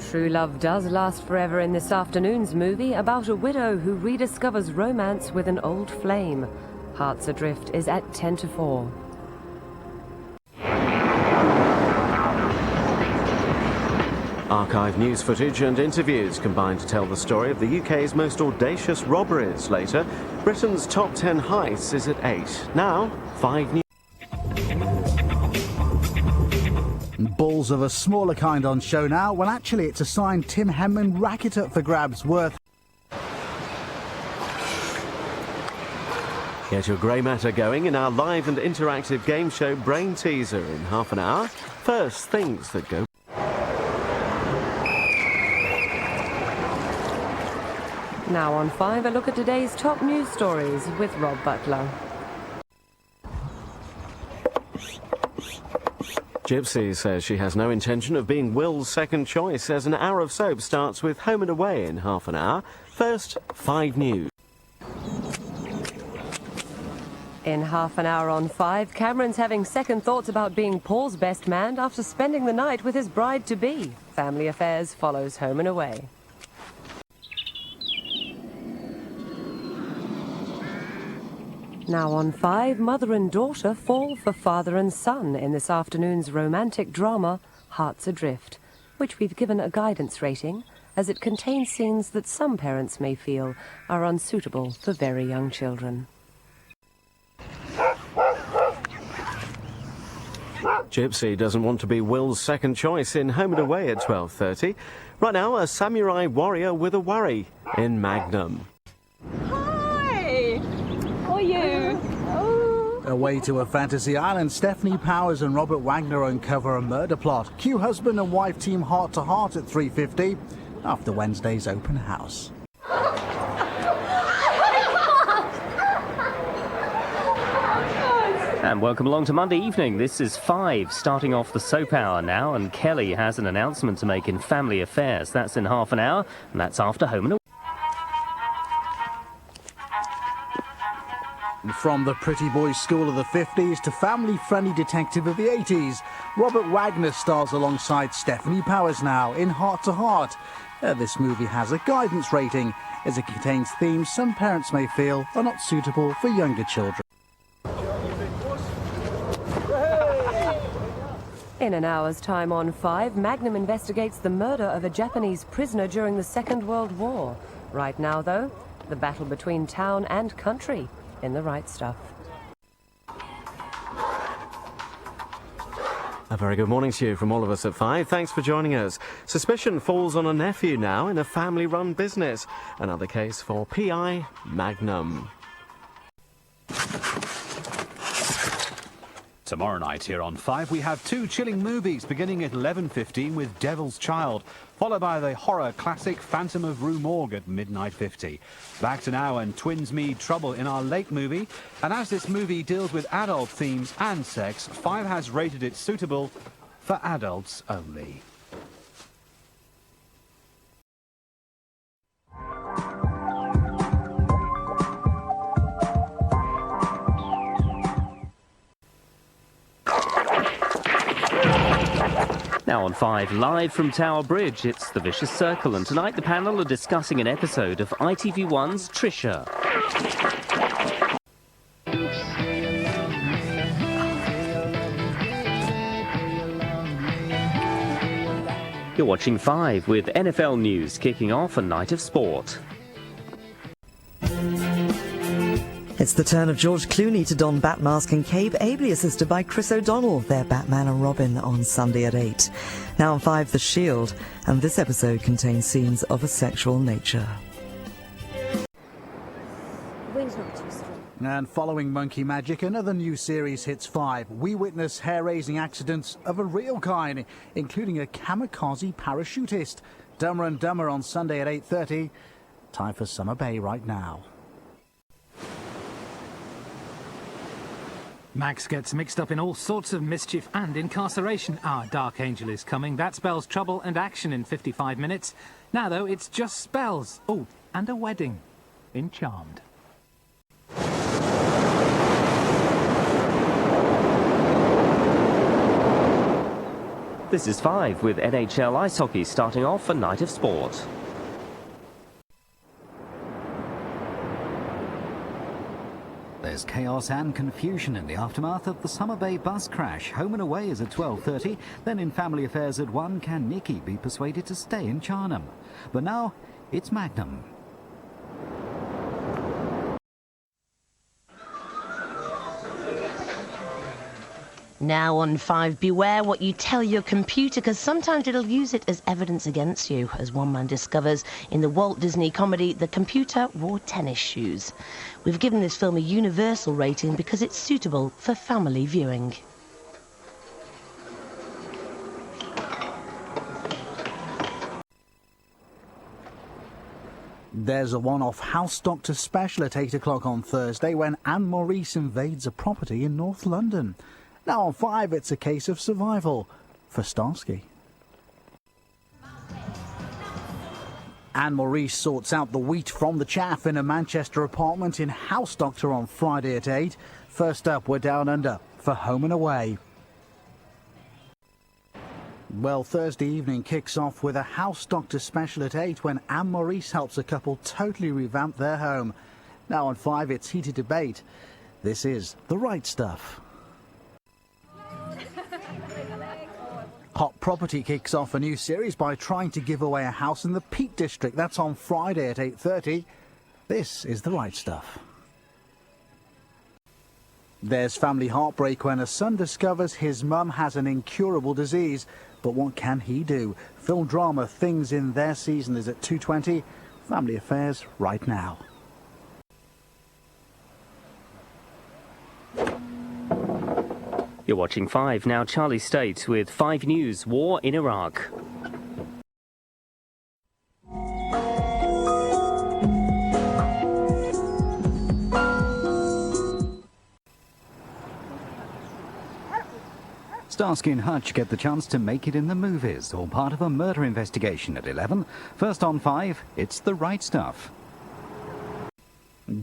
True love does last forever in this afternoon's movie about a widow who rediscovers romance with an old flame. Hearts Adrift is at 10 to 4. Archive news footage and interviews combine to tell the story of the UK's most audacious robberies. Later, Britain's top 10 heists is at 8. Now, 5 news. Balls of a smaller kind on show now. Well, actually, it's a signed Tim Henman racket up for grabs worth. Get your grey matter going in our live and interactive game show Brain Teaser in half an hour. First, things that go. Now on 5, a look at today's top news stories with Rob Butler. Gypsy says she has no intention of being Will's second choice as an hour of soap starts with Home and Away in half an hour. First, 5 news. In half an hour on 5, Cameron's having second thoughts about being Paul's best man after spending the night with his bride-to-be. Family Affairs follows Home and Away. Now on 5, mother and daughter fall for father and son in this afternoon's romantic drama, Hearts Adrift, which we've given a guidance rating, as it contains scenes that some parents may feel are unsuitable for very young children. Gypsy doesn't want to be Will's second choice in Home and Away at 12:30. Right now, a samurai warrior with a worry in Magnum. Hi! How are you? Oh. Away to a fantasy island, Stephanie Powers and Robert Wagner uncover a murder plot. Cue husband and wife team heart to heart at 3:50 after Wednesday's open house. And welcome along to Monday evening. This is 5, starting off the soap hour now, and Kelly has an announcement to make in Family Affairs. That's in half an hour, and that's after Home and Away. From the pretty boy school of the 50s to family-friendly detective of the 80s, Robert Wagner stars alongside Stephanie Powers now in Heart to Heart. This movie has a guidance rating, as it contains themes some parents may feel are not suitable for younger children. In an hour's time on 5, Magnum investigates the murder of a Japanese prisoner during the Second World War. Right now, though, the battle between town and country in The Right Stuff. A very good morning to you from all of us at 5. Thanks for joining us. Suspicion falls on a nephew now in a family-run business. Another case for PI Magnum. Tomorrow night here on 5 we have 2 chilling movies beginning at 11:15 with Devil's Child, followed by the horror classic Phantom of Rue Morgue at midnight 50. Back to now and twins meet trouble in our late movie, and as this movie deals with adult themes and sex, 5 has rated it suitable for adults only. Now on 5, live from Tower Bridge, it's The Vicious Circle, and tonight the panel are discussing an episode of ITV1's Trisha. You're watching 5 with NFL news kicking off a night of sport. It's the turn of George Clooney to don bat mask and cape, ably assisted by Chris O'Donnell, their Batman and Robin, on Sunday at 8. Now on 5, The Shield, and this episode contains scenes of a sexual nature. And following Monkey Magic, another new series hits 5. We witness hair-raising accidents of a real kind, including a kamikaze parachutist. Dumber and Dumber on Sunday at 8:30. Time for Summer Bay right now. Max gets mixed up in all sorts of mischief and incarceration. Our Dark Angel is coming. That spells trouble and action in 55 minutes. Now, though, it's just spells. Oh, and a wedding in Charmed. This is 5 with NHL ice hockey starting off a night of sport. There's chaos and confusion in the aftermath of the Summer Bay bus crash. Home and Away is at 12:30. Then in Family Affairs at 1, can Nikki be persuaded to stay in Charnham? But now it's Magnum. Now on 5, beware what you tell your computer, because sometimes it'll use it as evidence against you, as one man discovers in the Walt Disney comedy The Computer Wore Tennis Shoes. We've given this film a universal rating because it's suitable for family viewing. There's a one-off House Doctor special at 8 o'clock on Thursday when Anne Maurice invades a property in North London. Now on 5, it's a case of survival for Starsky. Anne Maurice sorts out the wheat from the chaff in a Manchester apartment in House Doctor on Friday at 8. First up, we're down under for Home and Away. Well, Thursday evening kicks off with a House Doctor special at 8 when Anne Maurice helps a couple totally revamp their home. Now on 5, it's heated debate. This is The Right Stuff. Hot Property kicks off a new series by trying to give away a house in the Peak District. That's on Friday at 8:30. This is The Right Stuff. There's family heartbreak when a son discovers his mum has an incurable disease. But what can he do? Film drama Things in Their Season is at 2:20. Family Affairs right now. You're watching 5 now. Charlie State with 5 News. War in Iraq. Starsky and Hutch get the chance to make it in the movies, all part of a murder investigation at 11. First on 5, it's The Right Stuff.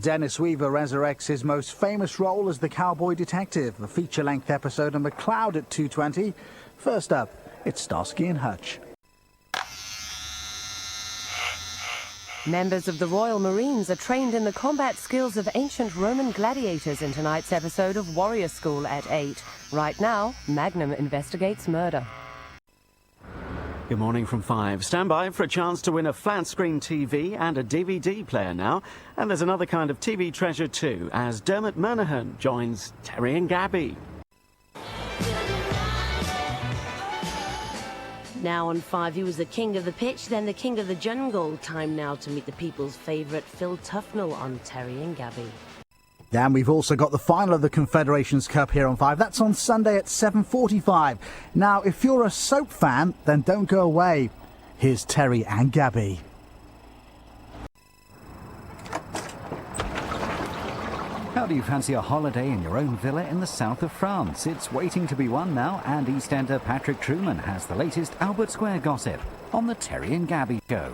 Dennis Weaver resurrects his most famous role as the cowboy detective, a feature-length episode of McCloud at 2:20. First up, it's Starsky and Hutch. Members of the Royal Marines are trained in the combat skills of ancient Roman gladiators in tonight's episode of Warrior School at 8. Right now, Magnum investigates murder. Good morning from 5. Stand by for a chance to win a flat-screen TV and a DVD player now. And there's another kind of TV treasure too, as Dermot Murnaghan joins Terry and Gabby. Now on 5, he was the king of the pitch, then the king of the jungle. Time now to meet the people's favourite Phil Tufnell on Terry and Gabby. And we've also got the final of the Confederations Cup here on 5. That's on Sunday at 7:45. Now, if you're a soap fan, then don't go away. Here's Terry and Gabby. How do you fancy a holiday in your own villa in the south of France? It's waiting to be won now, and EastEnder Patrick Truman has the latest Albert Square gossip on the Terry and Gabby Show.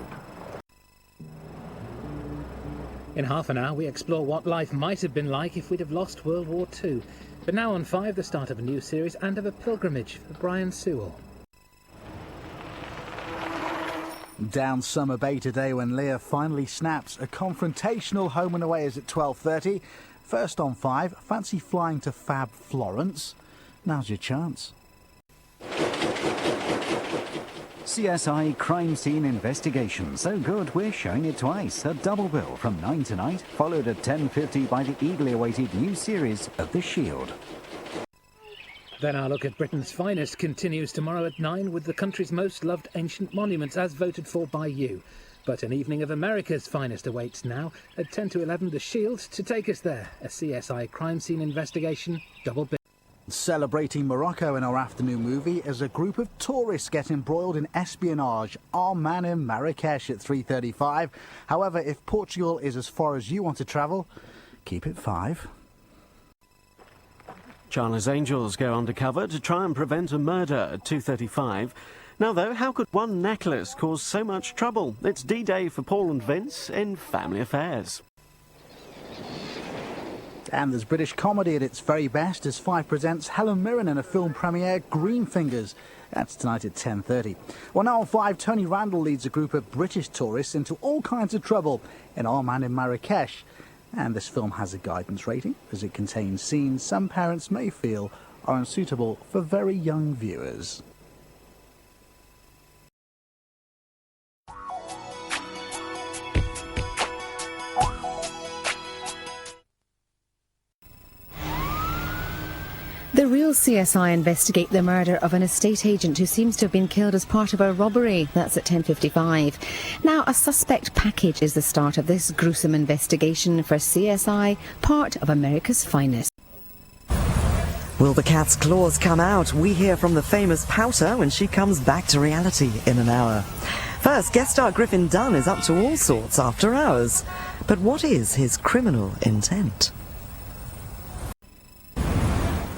In half an hour, we explore what life might have been like if we'd have lost World War II. But now on 5, the start of a new series and of a pilgrimage for Brian Sewell. Down Summer Bay today when Leah finally snaps. A confrontational Home and Away is at 12:30. First on 5, fancy flying to Fab Florence? Now's your chance. CSI Crime Scene Investigation. So good, we're showing it twice. A double bill from 9 tonight, followed at 10:50 by the eagerly awaited new series of The Shield. Then our look at Britain's finest continues tomorrow at 9 with the country's most loved ancient monuments as voted for by you. But an evening of America's finest awaits now at 10 to 11, The Shield to take us there. A CSI Crime Scene Investigation double bill. Celebrating Morocco in our afternoon movie as a group of tourists get embroiled in espionage. Our man in Marrakesh at 3:35. However, if Portugal is as far as you want to travel, keep it 5. Charlie's Angels go undercover to try and prevent a murder at 2:35. Now though, how could one necklace cause so much trouble? It's D-Day for Paul and Vince in Family Affairs. And there's British comedy at its very best as 5 presents Helen Mirren in a film premiere, Green Fingers. That's tonight at 10:30. Well, now on 5, Tony Randall leads a group of British tourists into all kinds of trouble in Our Man in Marrakesh. And this film has a guidance rating as it contains scenes some parents may feel are unsuitable for very young viewers. The real CSI investigate the murder of an estate agent who seems to have been killed as part of a robbery. That's at 10:55. Now, a suspect package is the start of this gruesome investigation for CSI, part of America's finest. Will the cat's claws come out? We hear from the famous Pouter when she comes back to reality in an hour. First, guest star Griffin Dunn is up to all sorts after hours. But what is his criminal intent?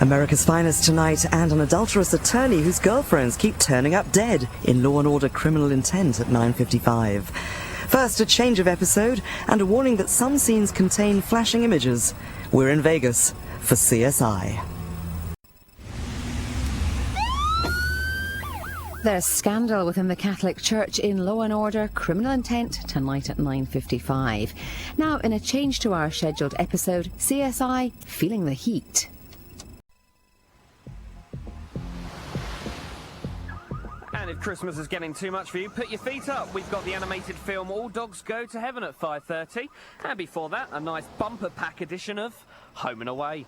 America's Finest tonight, and an adulterous attorney whose girlfriends keep turning up dead in Law & Order Criminal Intent at 9:55. First, a change of episode and a warning that some scenes contain flashing images. We're in Vegas for CSI. There's scandal within the Catholic Church in Law & Order Criminal Intent tonight at 9:55. Now, in a change to our scheduled episode, CSI feeling the heat. And if Christmas is getting too much for you, put your feet up. We've got the animated film All Dogs Go to Heaven at 5:30. And before that, a nice bumper pack edition of Home and Away.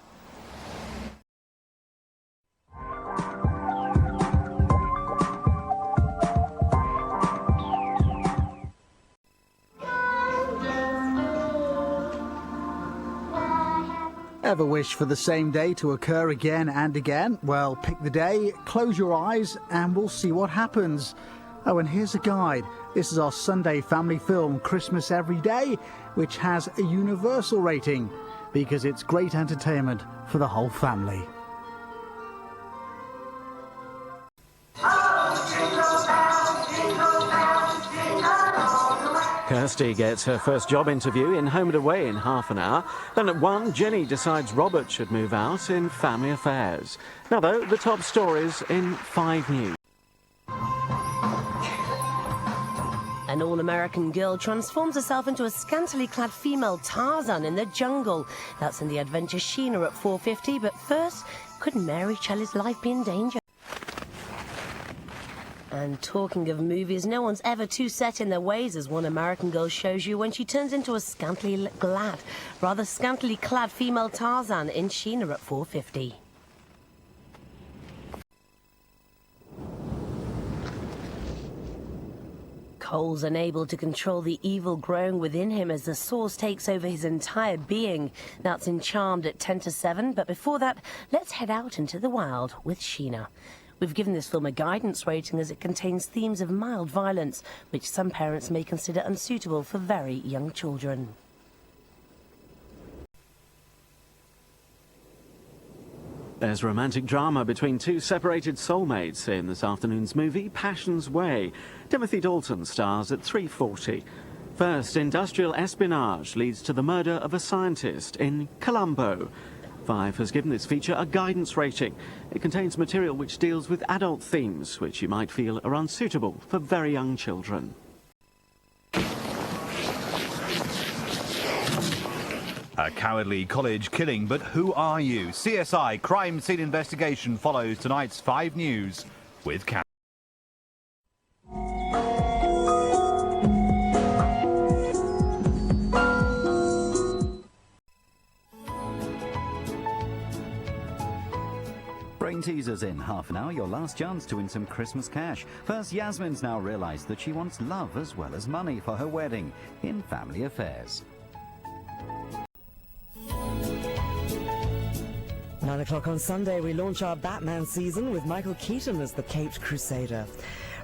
Ever wish for the same day to occur again and again? Well, pick the day, close your eyes, and we'll see what happens. Oh, and here's a guide. This is our Sunday family film, Christmas Every Day, which has a universal rating, because it's great entertainment for the whole family. Kirsty gets her first job interview in Home and Away in half an hour. Then at 1, Jenny decides Robert should move out in Family Affairs. Now, though, the top stories in 5 News. An all-American girl transforms herself into a scantily clad female Tarzan in the jungle. That's in the adventure Sheena at 4:50. But first, could Mary Shelley's life be in danger? And talking of movies, no one's ever too set in their ways, as one American girl shows you when she turns into a scantily clad female Tarzan in Sheena at 4:50. Cole's unable to control the evil growing within him as the source takes over his entire being. That's in Charmed at 10:07, but before that, let's head out into the wild with Sheena. We've given this film a guidance rating as it contains themes of mild violence, which some parents may consider unsuitable for very young children. There's romantic drama between 2 separated soulmates in this afternoon's movie, Passion's Way. Timothy Dalton stars at 3:40. First, industrial espionage leads to the murder of a scientist in Colombo. 5 has given this feature a guidance rating. It contains material which deals with adult themes, which you might feel are unsuitable for very young children. A cowardly college killing, but who are you? CSI crime scene investigation follows tonight's 5 News with Cam. Brain teasers in half an hour, your last chance to win some Christmas cash. First, Yasmin's now realised that she wants love as well as money for her wedding in Family Affairs. 9 o'clock on Sunday, we launch our Batman season with Michael Keaton as the Caped Crusader.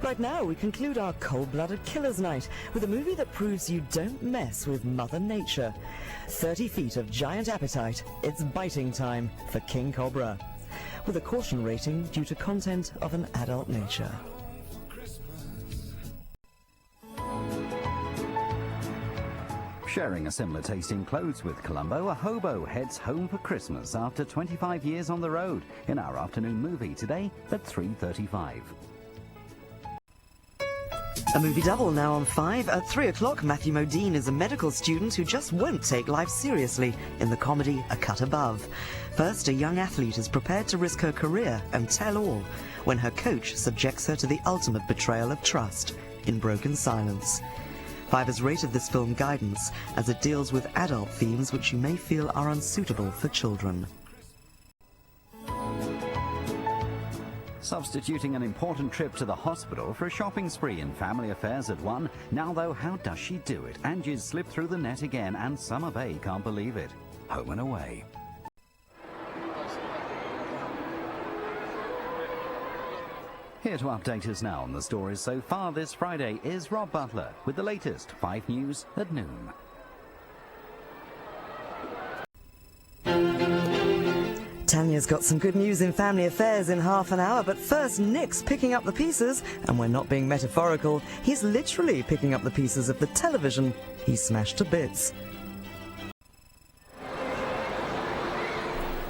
Right now, we conclude our cold-blooded killer's night with a movie that proves you don't mess with Mother Nature. 30 feet of giant appetite. It's biting time for King Cobra, with a caution rating due to content of an adult nature. Sharing a similar taste in clothes with Columbo, a hobo heads home for Christmas after 25 years on the road in our afternoon movie today at 3:35. A movie double now on 5. At 3 o'clock, Matthew Modine is a medical student who just won't take life seriously in the comedy A Cut Above. First, a young athlete is prepared to risk her career and tell all when her coach subjects her to the ultimate betrayal of trust in Broken Silence. 5 has rated this film Guidance as it deals with adult themes which you may feel are unsuitable for children. Substituting an important trip to the hospital for a shopping spree in Family Affairs at 1. Now though, how does she do it? Angie's slipped through the net again and Summer Bay can't believe it. Home and away. Here to update us now on the stories so far this Friday is Rob Butler with the latest 5 News at noon. Tanya's got some good news in Family Affairs in half an hour, but first Nick's picking up the pieces, and we're not being metaphorical, he's literally picking up the pieces of the television he smashed to bits.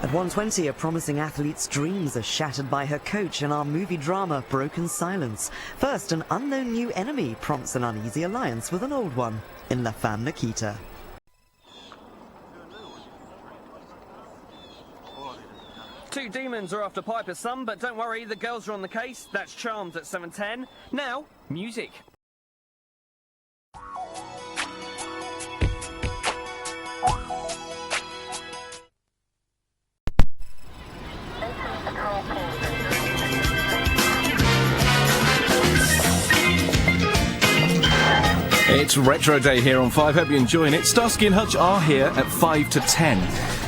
At 1:20, a promising athlete's dreams are shattered by her coach in our movie drama Broken Silence. First, an unknown new enemy prompts an uneasy alliance with an old one in La Femme Nikita. Two demons are after Piper's son, but don't worry, the girls are on the case. That's Charmed at 7:10. Now, music. It's Retro Day here on 5. Hope you're enjoying it. Starsky and Hutch are here at 5 to 10.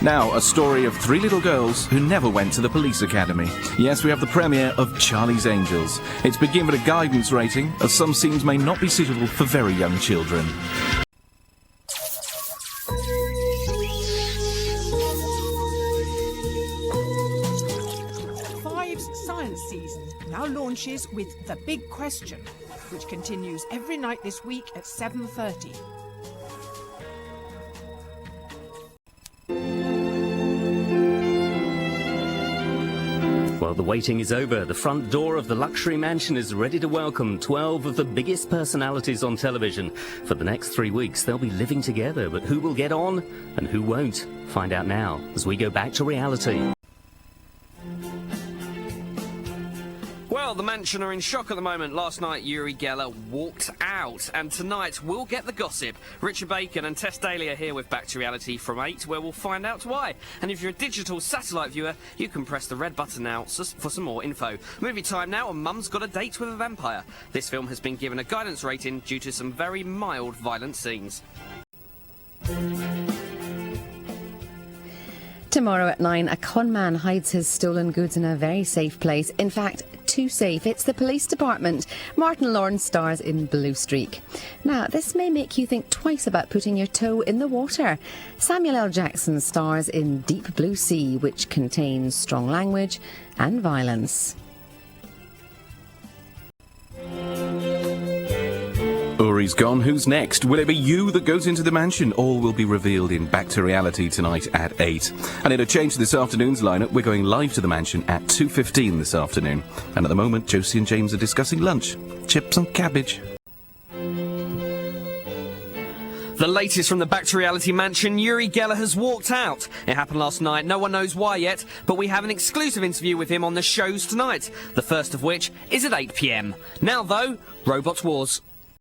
Now, a story of 3 little girls who never went to the police academy. Yes, we have the premiere of Charlie's Angels. It's been given a guidance rating, as some scenes may not be suitable for very young children. Five's science season now launches with The Big Question, which continues every night this week at 7:30. Well, the waiting is over. The front door of the luxury mansion is ready to welcome 12 of the biggest personalities on television. For the next 3 weeks, they'll be living together, but who will get on and who won't? Find out now as we go back to reality. Well, the mansion are in shock at the moment. Last night, Uri Geller walked out, and tonight we'll get the gossip. Richard Bacon and Tess Daly are here with Back to Reality from 8, where we'll find out why. And if you're a digital satellite viewer, you can press the red button now for some more info. Movie time now, and Mum's Got a Date with a Vampire. This film has been given a guidance rating due to some very mild violent scenes. Tomorrow at 9, a con man hides his stolen goods in a very safe place. In fact, too safe. It's the police department. Martin Lawrence stars in Blue Streak. Now, this may make you think twice about putting your toe in the water. Samuel L. Jackson stars in Deep Blue Sea, which contains strong language and violence. Uri's gone. Who's next? Will it be you that goes into the mansion? All will be revealed in Back to Reality tonight at 8. And in a change to this afternoon's lineup, we're going live to the mansion at 2:15 this afternoon. And at the moment, Josie and James are discussing lunch. Chips and cabbage. The latest from the Back to Reality mansion, Uri Geller has walked out. It happened last night, no one knows why yet, but we have an exclusive interview with him on the shows tonight. The first of which is at 8 p.m. Now though, Robot Wars.